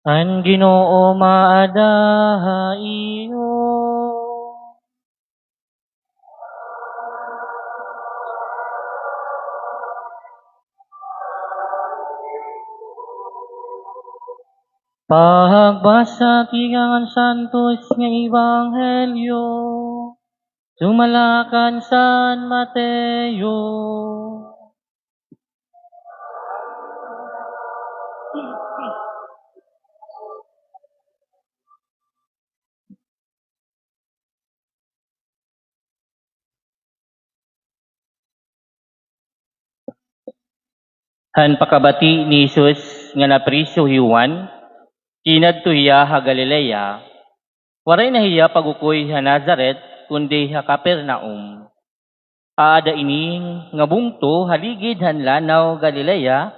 Ang Ginoo maadahayo. Pagbasa tigang Santos nga Ebanghelyo. Sumalakan San Mateo. Han pakabati ni Jesus nga napriso hiwan, kinadto hiya ha Galilea. Waray na hiya pagukoy ha Nazaret, kundi ha Capernaum. Aada ining nga bungto haligid han lanaw Galilea,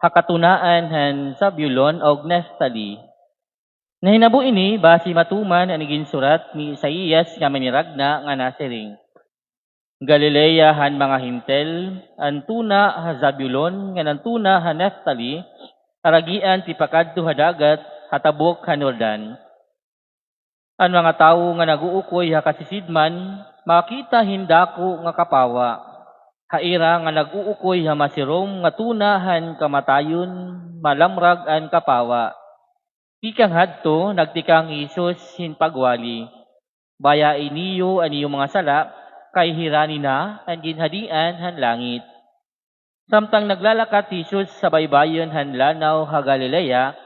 hakatunaan han Zabulon og Naphtali. Nahinabo ini basi matuman ang ginsurat ni Isaías nga maniragna nga nasiring. Galilea han mga hintel, antuna ha Zabulon nga nantuna ha Naphtali, aragian ti pakadto ha dagat, hatabok ha Jordan. Ang mga tawo nga naguukoy ha kasisidman, makita hindako nga kapawa. Haira nga naguukoy ha masirom nga tunahan kamatayon, malamrag an kapawa. Tikang hadto, nagtikang Isus hinpagwali. Baya iniyo aniyo mga sala, kay hirani na ang ginhadian han langit. Samtang naglalakat Jesus sa baybayon han lanaw ha Galilea,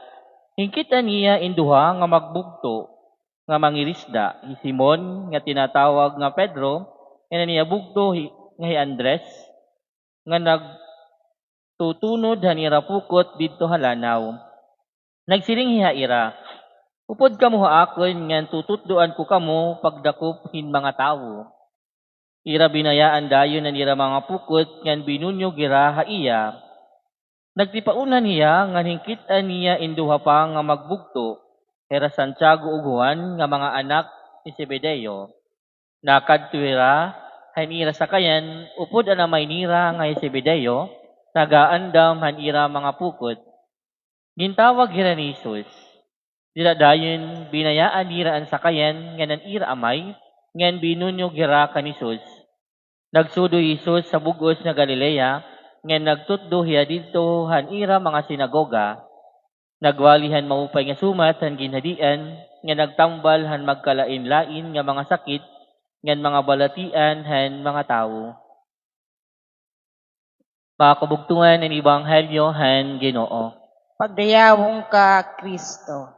hingkita niya induha nga magbugto nga mangirisda, ni Simon nga tinatawag nga Pedro, nga niya bugto nga hi Andres, nga nagtutunod han irapukot didto ha lanaw. Nagsiring hiya ira, upod kamo ha akon nga tututduan ko kamo pagdakop hin mga tawo. Ira binayaan dayon ang ira mga pukot ngan binunyo gira ha iya. Nagtipaunan niya nga hingkitan niya induha pa nga magbugto, era Santiago ug Juan nga mga anak ni Zebedeo. Nakadto ira han ira sakayan upod ana may nira nga Zebedeo, nagaandam han ira mga pukot. Gintawag gira ni Jesus. Dila dayon binayaan nira ang sakayan nga nan ira amay, ngan binunyo gira kan Jesus. Nagsudo Jesus sa bugos nga Galilea, nga nagtutdo hiya didto han ira mga sinagoga. Nagwalihan maupay nga sumat han ginhadian, nga nagtambal han magkalain-lain nga mga sakit, ngan mga balatian han mga tawo. Pakabugtungan ng Ebanghelyo han Ginoo. Pagdayawong ka, Kristo.